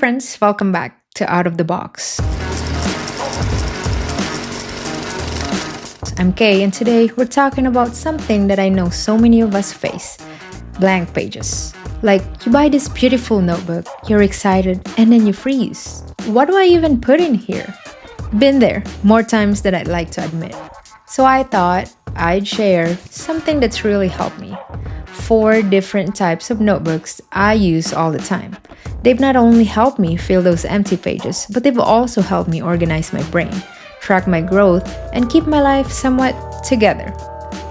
friends, welcome back to Out of the Box. I'm Kay, and today we're talking about something that I know so many of us face: blank pages. Like, you buy this beautiful notebook, you're excited, and then you freeze. What do I even put in here? Been there more times than I'd like to admit. So I thought I'd share something that's really helped me. 4 different types of notebooks I use all the time. They've not only helped me fill those empty pages, but they've also helped me organize my brain, track my growth, and keep my life somewhat together.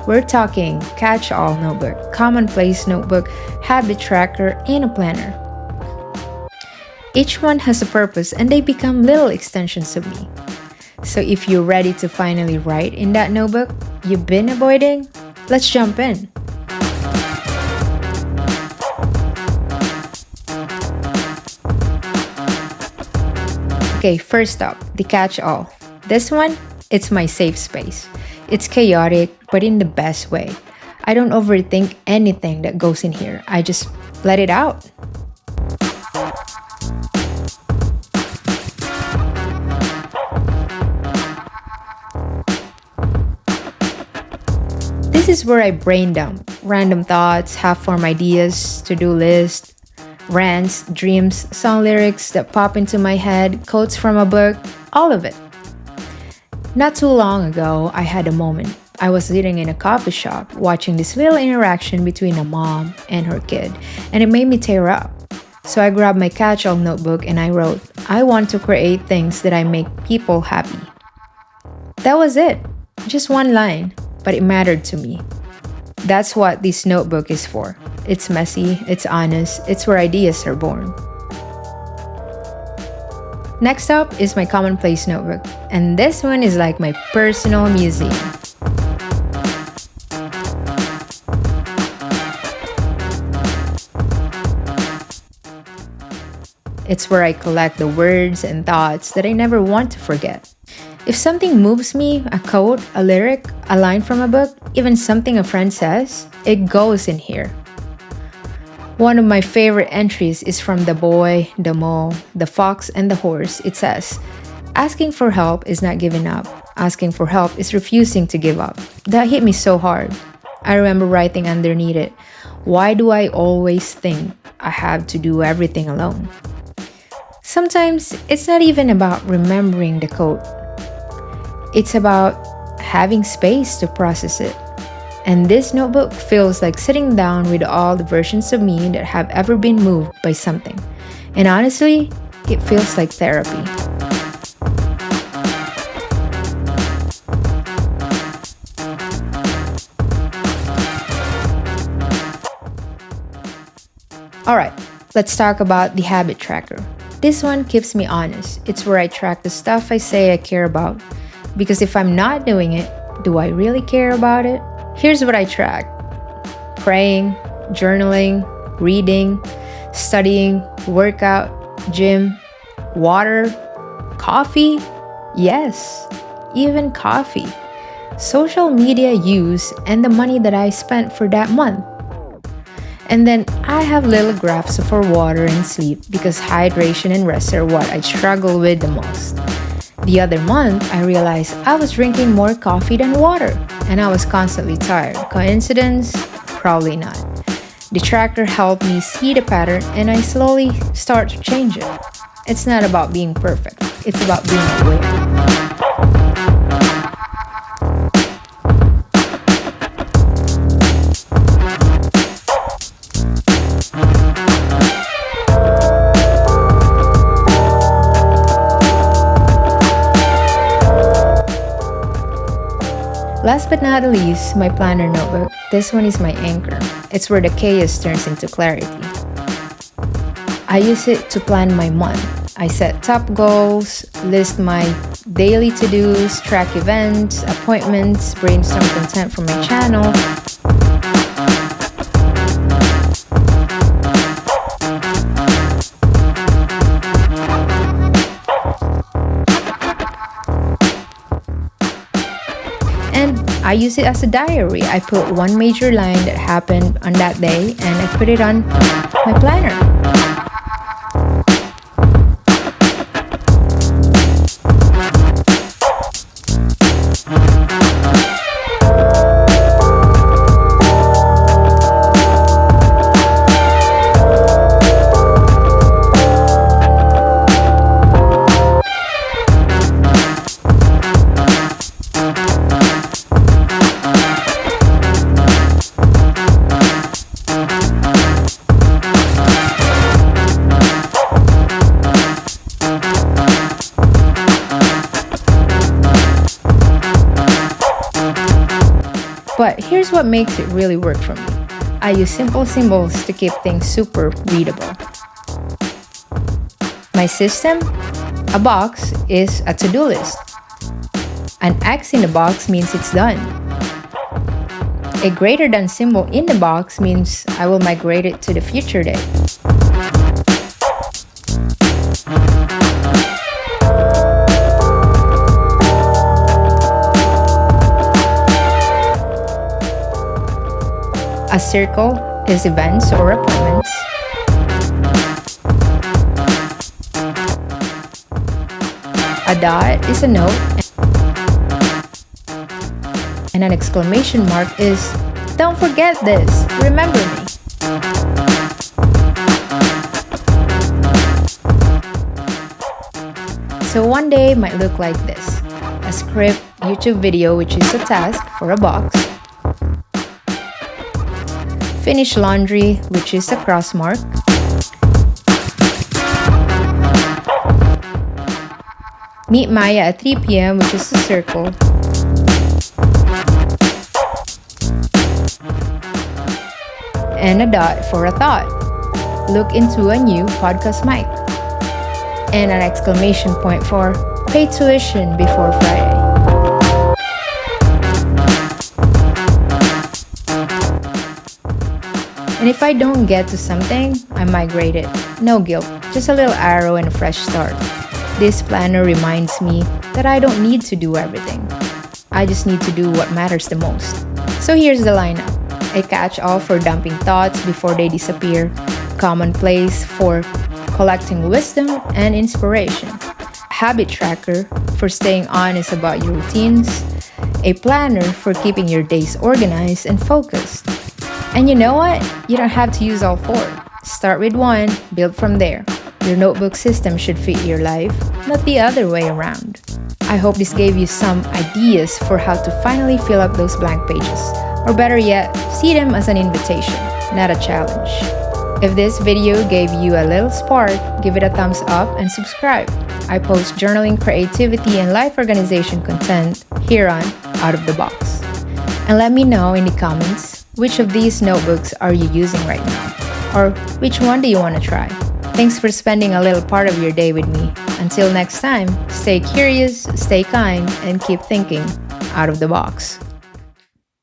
We're talking catch-all notebook, commonplace notebook, habit tracker, and a planner. Each one has a purpose and they become little extensions of me. So if you're ready to finally write in that notebook you've been avoiding, let's jump in. Okay, first up, the catch-all. This one, it's my safe space. It's chaotic, but in the best way. I don't overthink anything that goes in here. I just let it out. This is where I brain dump random thoughts, half-formed ideas, to-do list, rants, dreams, song lyrics that pop into my head, quotes from a book, all of it. Not too long ago, I had a moment. I was sitting in a coffee shop watching this little interaction between a mom and her kid, and it made me tear up. So I grabbed my catch-all notebook and I wrote, "I want to create things that I make people happy." That was it. Just one line, but it mattered to me. That's what this notebook is for. It's messy, it's honest, it's where ideas are born. Next up is my commonplace notebook, and this one is like my personal museum. It's where I collect the words and thoughts that I never want to forget. If something moves me, a quote, a lyric, a line from a book, even something a friend says, it goes in here. One of my favorite entries is from The Boy, the Mole, the Fox, and the Horse. It says, "Asking for help is not giving up. Asking for help is refusing to give up." That hit me so hard. I remember writing underneath it, "Why do I always think I have to do everything alone?" Sometimes it's not even about remembering the quote. It's about having space to process it. And this notebook feels like sitting down with all the versions of me that have ever been moved by something. And honestly, it feels like therapy. Alright, let's talk about the habit tracker. This one keeps me honest. It's where I track the stuff I say I care about. Because if I'm not doing it, do I really care about it? Here's what I track: praying, journaling, reading, studying, workout, gym, water, coffee. Yes, even coffee. Social media use and the money that I spent for that month. And then I have little graphs for water and sleep because hydration and rest are what I struggle with the most. The other month, I realized I was drinking more coffee than water, and I was constantly tired. Coincidence? Probably not. The tracker helped me see the pattern, and I slowly start to change it. It's not about being perfect. It's about being aware. Last but not least, my planner notebook. This one is my anchor. It's where the chaos turns into clarity. I use it to plan my month. I set top goals, list my daily to-dos, track events, appointments, brainstorm content for my channel. And I use it as a diary. I put one major line that happened on that day and I put it on my planner. But here's what makes it really work for me. I use simple symbols to keep things super readable. My system? A box is a to-do list. An X in the box means it's done. A greater than symbol in the box means I will migrate it to the future day. A circle is events or appointments. A dot is a note. And an exclamation mark is, don't forget this, remember me. So one day might look like this. A script, YouTube video, which is a task for a box. Finish laundry, which is a cross mark. Meet Maya at 3 p.m., which is a circle. And a dot for a thought. Look into a new podcast mic. And an exclamation point for pay tuition before Friday. And if I don't get to something, I migrate it. No guilt, just a little arrow and a fresh start. This planner reminds me that I don't need to do everything. I just need to do what matters the most. So here's the lineup. A catch-all for dumping thoughts before they disappear. Commonplace for collecting wisdom and inspiration. Habit tracker for staying honest about your routines. A planner for keeping your days organized and focused. And you know what? You don't have to use all four. Start with one, build from there. Your notebook system should fit your life, not the other way around. I hope this gave you some ideas for how to finally fill up those blank pages. Or better yet, see them as an invitation, not a challenge. If this video gave you a little spark, give it a thumbs up and subscribe. I post journaling, creativity, and life organization content here on Out of the Box. And let me know in the comments, which of these notebooks are you using right now? Or which one do you want to try? Thanks for spending a little part of your day with me. Until next time, stay curious, stay kind, and keep thinking out of the box.